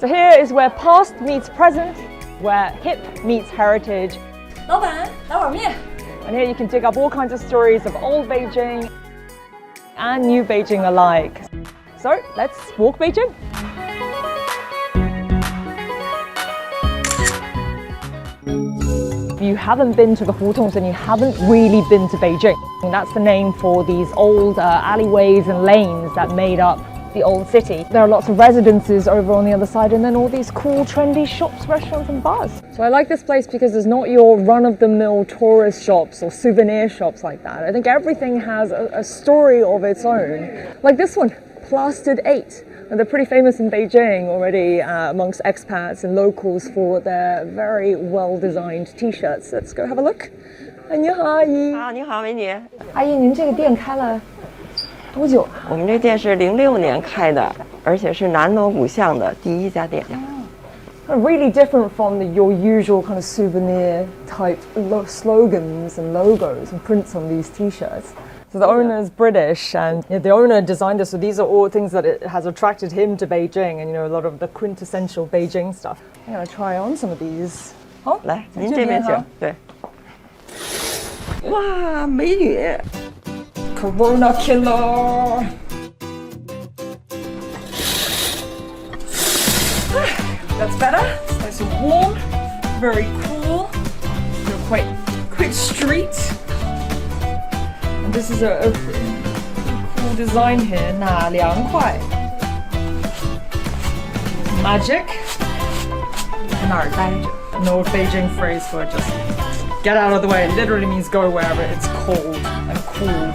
So here is where past meets present, where hip meets heritage. 老板，来碗面。 And here you can dig up all kinds of stories of old Beijing and new Beijing alike. So let's walk Beijing. If you haven't been to the hutongs, then you haven't really been to Beijing. And that's the name for these old alleyways and lanes that made up the old city. There are lots of residences over on the other side and then all these cool trendy shops, restaurants and bars. So I like this place because there's not your run-of-the-mill tourist shops or souvenir shops like that. I think everything has a story of its own. Like this one, Plastered 8. And they're pretty famous in Beijing already amongst expats and locals for their very well-designed t-shirts. Let's go have a look. 你好，阿姨。啊，你好，美女。阿姨，您这个店开了多久啊？我们这店是06年开的，而且是南锣鼓巷的第一家店。Really different from your usual kind of souvenir type slogans and logos and prints on these t-shirts. So the owner is British, and the owner designed this. So these are all things that it has attracted him to Beijing, and a lot of the quintessential Beijing stuff. I'm gonna try on some of these. 好，来，您这边请。对。哇，美女 ！Corona killer. That's better. It's nice and warm, very cool. Quite street. And this is a cool design here. 那凉快 Magic. 在哪儿待着 An old Beijing phrase for just get out of the way. It literally means go wherever it's cold and cool.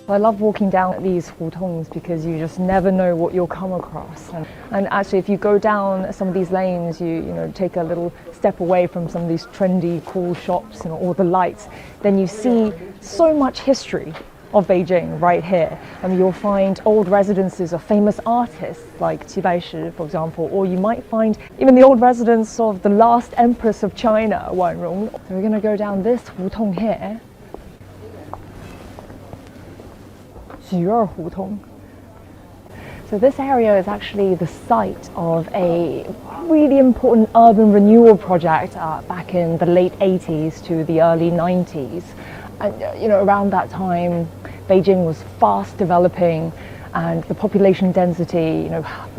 I love walking down these hutongs because you just never know what you'll come across. And actually, if you go down some of these lanes, you take a little step away from some of these trendy, cool shops and all the lights, then you see so much history of Beijing right here. I mean, you'll find old residences of famous artists like Qi Baishi, for example, or you might find even the old residence of the last empress of China, Wanrong. So we're going to go down this hutong here. So this area is actually the site of a really important urban renewal project back in the late 80s to the early 90s. And around that time, Beijing was fast developing, and the population density,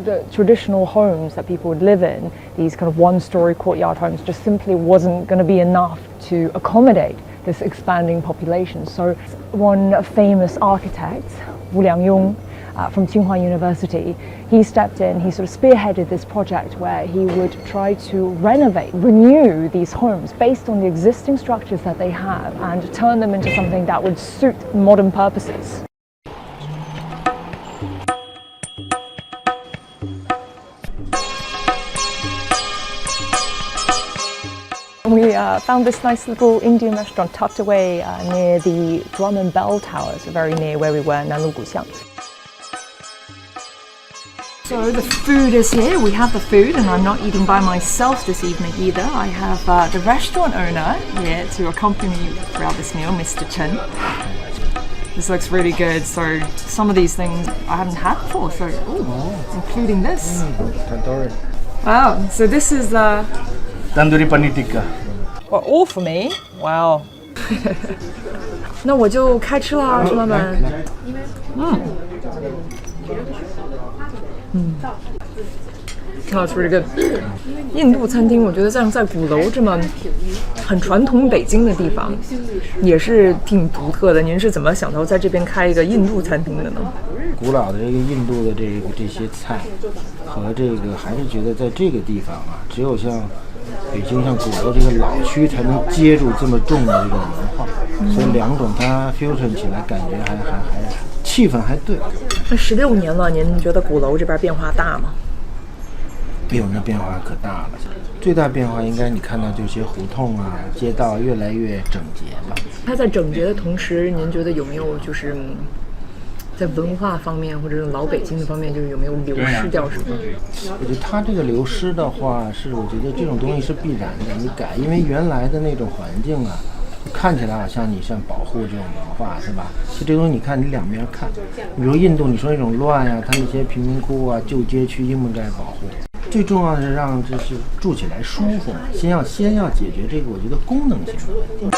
the traditional homes that people would live in, these kind of one-story courtyard homes, just simply wasn't going to be enough to accommodate this expanding population. So one famous architect, Wu Liangyong, from Tsinghua University, he stepped in, he sort of spearheaded this project where he would try to renew these homes based on the existing structures that they have and turn them into something that would suit modern purposes. We found this nice little Indian restaurant tucked away near the Drum and Bell Tower, so very near where we were in Nanluoguxiang. So the food is here. We have the food, and I'm not eating by myself this evening either. I have the restaurant owner here to accompany me throughout this meal, Mr. Chen. This looks really good. So some of these things I haven't had before, so including this. Tandoori. Wow, so this is Tandoori paneer tikka. Well, all for me. Wow. 那我就开吃了，是吗，们？Oh, it's really good. 印度餐厅，我觉得像在鼓楼这么很传统北京的地方，也是挺独特的。您是怎么想到在这边开一个印度餐厅的呢？古老的这个印度的这些菜，和这个还是觉得在这个地方啊，只有像北京像鼓楼这个老区才能接住这么重的这种文化，所以两种它 fusion 起来感觉还气氛还对。那16年了，您觉得鼓楼这边变化大吗？哎呦，那变化可大了。最大变化应该你看到这些胡同啊、街道越来越整洁吧。它在整洁的同时，您觉得有没有就是在文化方面或者老北京的方面，就有没有流失掉什么？我觉得它这个流失的话，我觉得这种东西是必然的。你改，因为原来的那种环境啊，看起来好像你像保护这种文化是吧？就这东西你看你两边看，比如印度你说那种乱呀，它那些贫民窟啊、旧街区应不应该保护？最重要的是让就是住起来舒服，先要解决这个我觉得功能性的问题。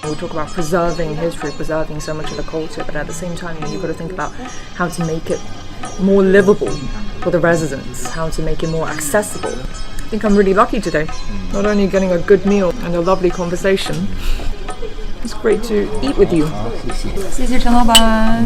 We talk about preserving history, preserving so much of the culture, but at the same time, you've got to think about how to make it more livable for the residents, how to make it more accessible. I think I'm really lucky today. Not only getting a good meal and a lovely conversation, it's great to eat with you. 好，谢谢。谢谢陈老板。